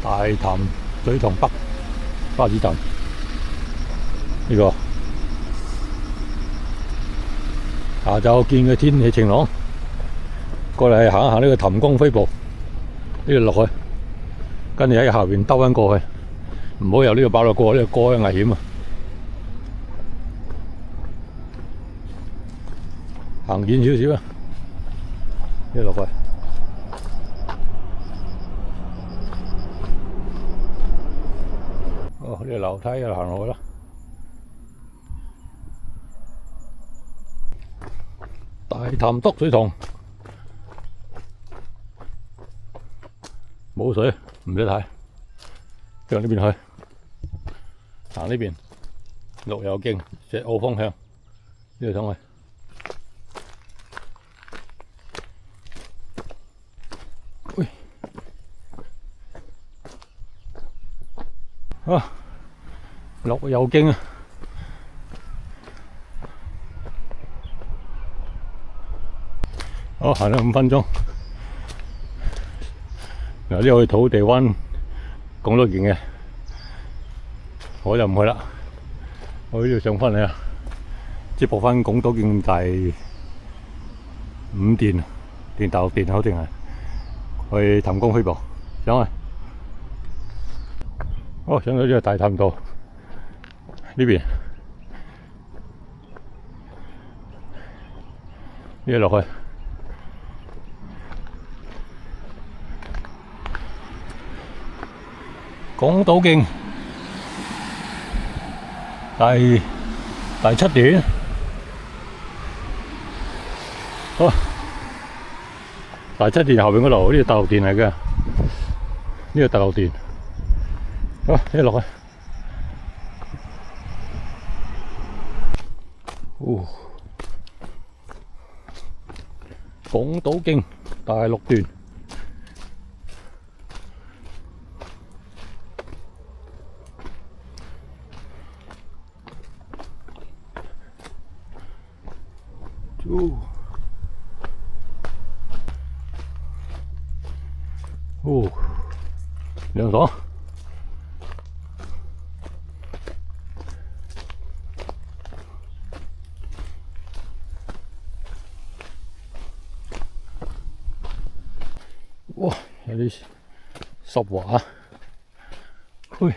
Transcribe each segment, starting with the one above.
大潭水塘北巴士站呢個下晝見嘅天氣晴朗，過嚟行一行呢個潭江飛瀑，呢度落去，跟住喺下邊兜翻過去，唔好由呢個跑道過，呢個過危險啊！行遠少少啊，呢度落去。哦，呢個樓梯又行落去啦。大潭篤水塘冇水，唔使睇，向呢邊去，行呢邊，綠油徑石澳方向，呢度上去。喂，啊，綠油徑啊！好，行咗5分鐘。嗱，呢度去土地灣港島徑嘅，我就唔去啦。我呢度上翻嚟啊，接駁翻港島徑第5段定大學段，好定係去潭江飛瀑上去。哦，上到呢個大潭道呢邊，呢度落去。港島徑第7段，好，第7段後邊嗰度呢個大學段嚟嘅，呢個大學段，好，一落去，哦，港島徑第6段。哦，涼爽。哇，有啲濕滑，嘿。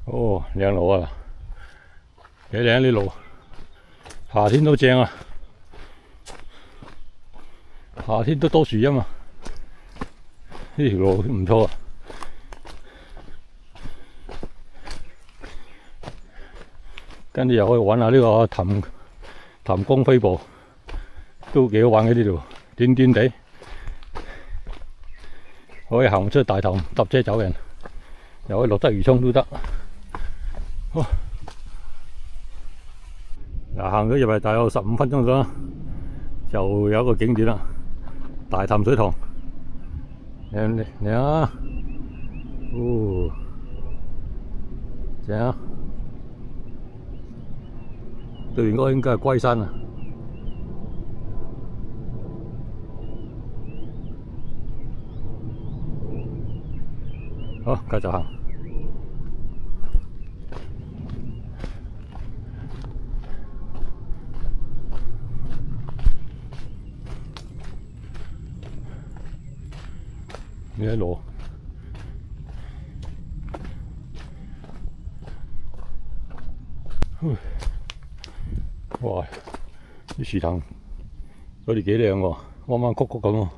哦，靚路啊，幾靚啲路，夏天都正啊，夏天都多樹蔭啊，呢條路唔錯啊。跟住又可以玩下呢個潭江飛瀑，都幾好玩嘅呢度，短短地可以行出大潭搭車走人，又可以落得魚涌都得。嗱，行咗入嚟大約15分鐘左右，就有一個景點啦，大潭水塘，靚啊！哦，正啊！對面嗰個應該係龜山啊。好，繼續行。呢一路，哇！啲樹藤嗰啲幾靚喎，彎彎曲曲咁喎，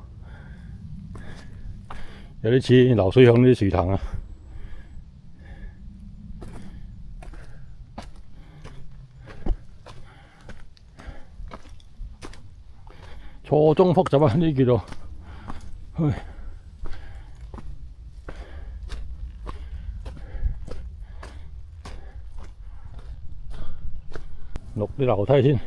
有啲似流水響啲樹藤啊。錯綜複雜啊！呢啲叫做，落啲樓梯先。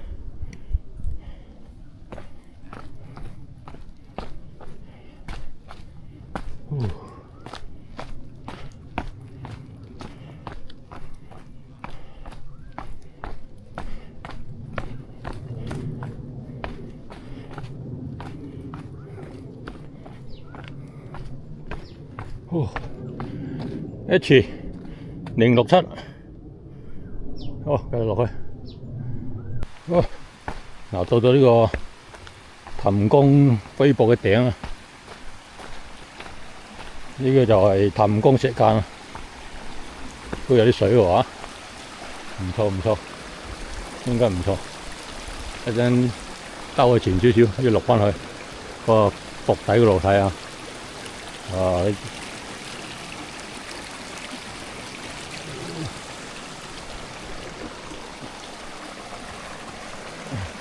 H067，好，繼續落去。好，嗱到咗呢個氹江飛瀑嘅頂啊！呢個就係氹江石澗啊，都有啲水喎嚇，唔錯唔錯，應該唔錯。一陣兜去前少少，要落翻去個瀑底嗰度睇下。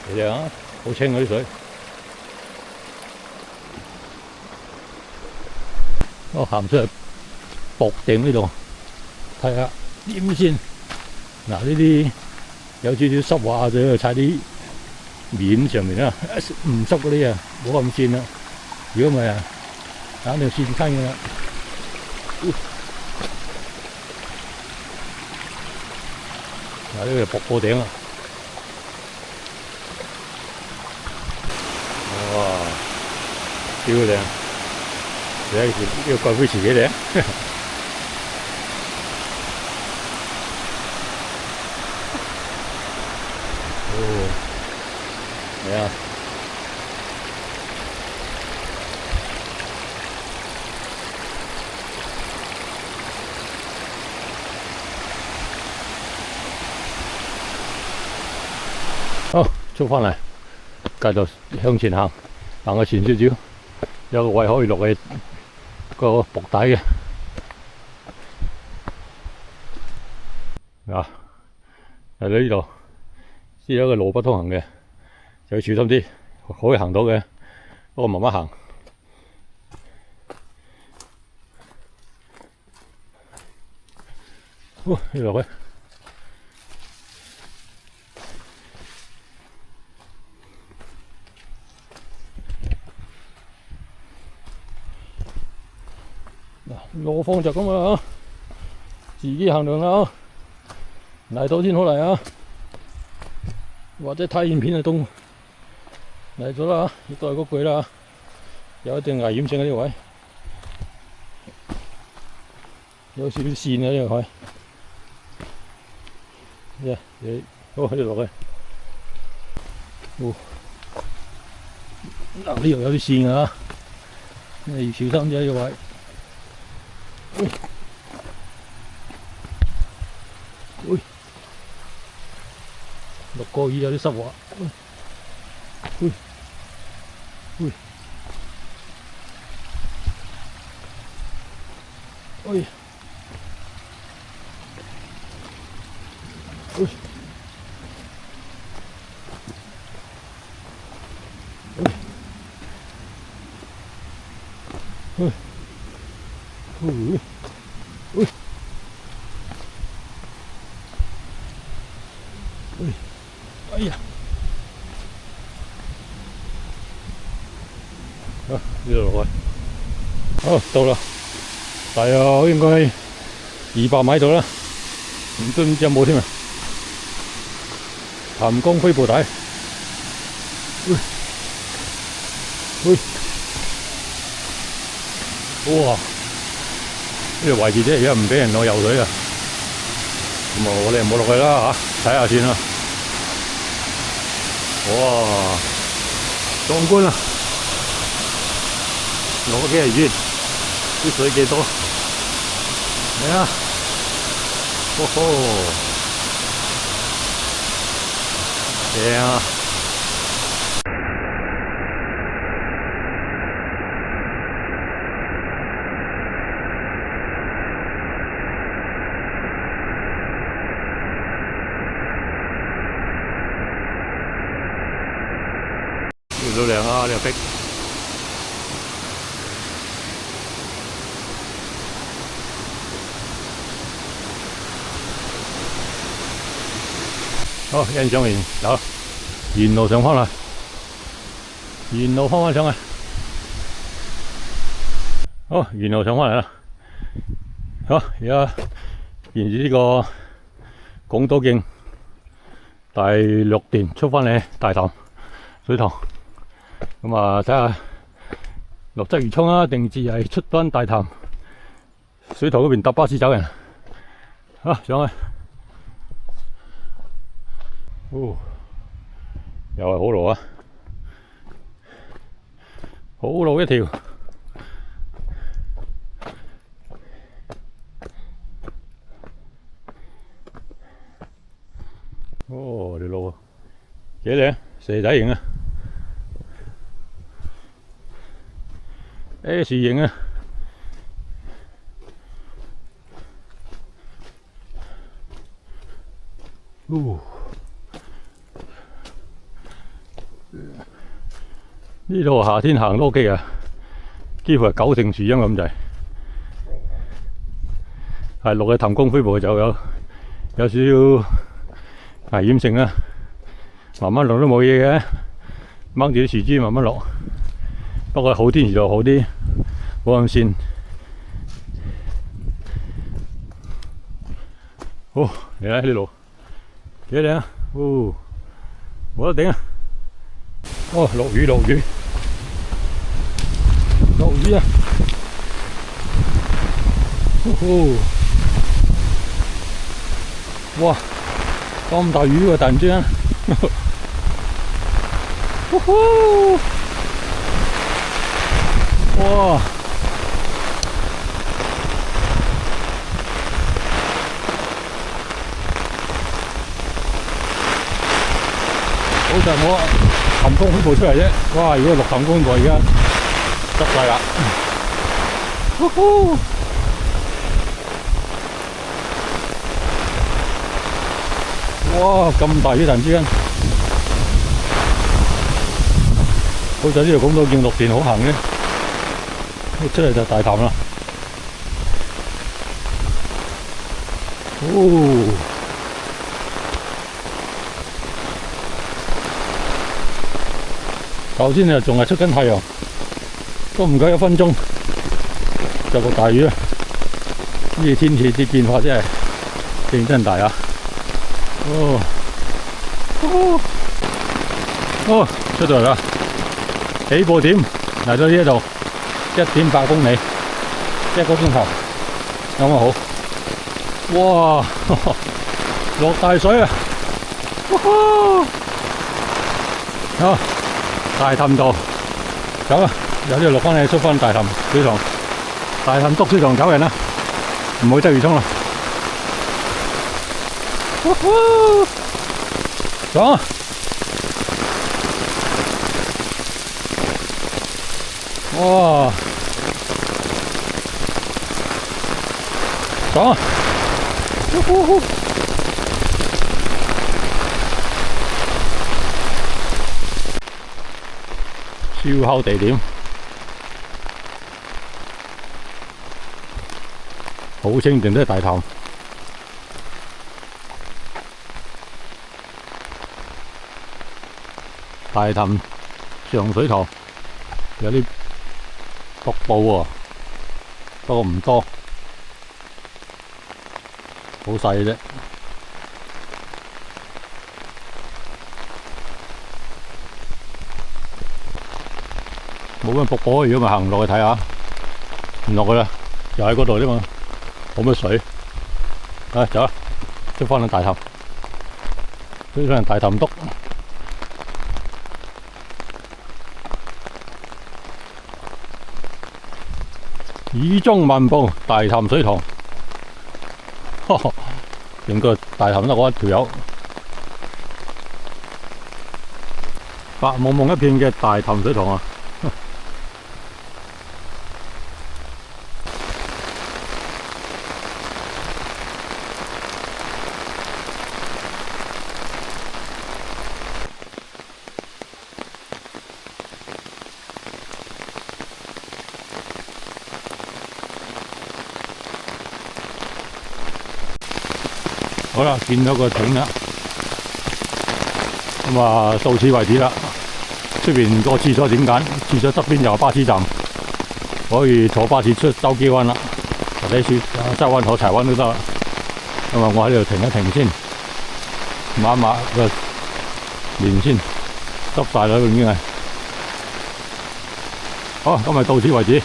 幾靚啊！好清嗰啲水。我行出去瀑頂呢度睇下點先。嗱，呢啲有少少濕滑就喺度踩啲面上面啦，唔濕嗰啲啊冇咁跣啦。如果唔係啊，肯定跣親㗎啦。嗱，呢個瀑布頂啊！哇，超靚！你睇呢個貴妃池幾靚？哦，嚟啊！好，出翻嚟，繼續向前行，行去前少少，有個位可以落去個瀑底嘅。啊，嚟到呢度，先有一個路不通行嘅，就要小心啲，可以行到嘅，不過慢慢行。好，要落去。路況就咁啦，自己衡量啦，嚟到先好嚟啊！或者睇影片就當嚟咗啦，亦都係嗰句啦，有一定危險性喺呢個位，有少少線啊呢個位。你好喺度落去。嗱，呢度有啲線啊，你要小心啲呢個位。落個雨有啲濕滑。哎呀！好，呢度落去。好，到啦，大約應該200米度啦，都唔知有冇添啊！潭江飛瀑底。哇！呢個位置啫，而家唔俾人落游水啊！咁啊，我哋唔好落去啦嚇，睇下先啦。哇！壯觀啊！落咗幾日雨，啲水幾多？嚟啊！哦吼！正啊！都靚啊！呢個壁。好，欣賞完走，沿路上翻嚟，沿路翻返上去。好，然後上翻嚟啦。好，而家沿住呢個拱島徑第6段出翻嚟大潭水塘，咁啊睇下落鰂魚涌啊，定至係出翻大潭水塘嗰邊搭巴士走人。好，上去。哦，又係好路啊，好路一條。哦，條路幾靚，蛇仔型啊 ，S 型啊。呢度夏天行多幾啊，幾乎係9成樹蔭咁滯。係落去氹功夫步就有少少危險性啦，慢慢落都冇嘢嘅，掹住啲樹枝慢慢落。不過好天時就好啲，冇咁跣。好，嚟啦呢路幾靚啊！哦，冇得頂啊！哦，落雨啊！哇！咁大雨喎，突然之間，哇！好在我氹功夫步出嚟啫，哇！如果落氹功夫步而家執晒啦，哇！咁大雨突然之間，好在呢條拱島徑6段好行嘅，一出嚟就大潭啦。哦！頭先啊仲係出緊太陽，都唔夠1分鐘就落大雨啦。呢啲天氣啲變化真大啊！出到嚟啦！起步點嚟到呢度，1.8公里，1個鐘頭，啱啱好。哇！落大水啊！好，大潭道走啦，有啲落翻去出翻大潭水塘，大潭篤水塘走人啦，唔好鰂魚涌啦。爽啊！哇！爽啊！燒烤地點好清靜，都係大潭。大潭上水塘有啲瀑布喎，不過唔多，好細啫。冇乜瀑布，如果咪行落去睇下，唔落去啦，又喺嗰度啫嘛，冇乜水。啊，走啦，出翻去大潭，出翻大潭篤。雨中漫步大潭水塘，整個大潭得我一條友，白茫茫一片嘅大潭水塘啊！好啦，見到個頂啦，咁啊到此為止啦。出邊個廁所點揀？廁所側邊就係巴士站，可以坐巴士出筲箕灣啦，或者去西灣河、柴灣都得啦。咁啊，我喺呢度停一停先，抹一抹個面先，濕晒啦已經係。好，今日到此為止，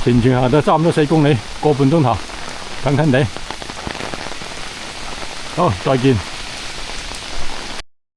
前程行到差唔多4公里，個半鐘頭，近近地。好，再見。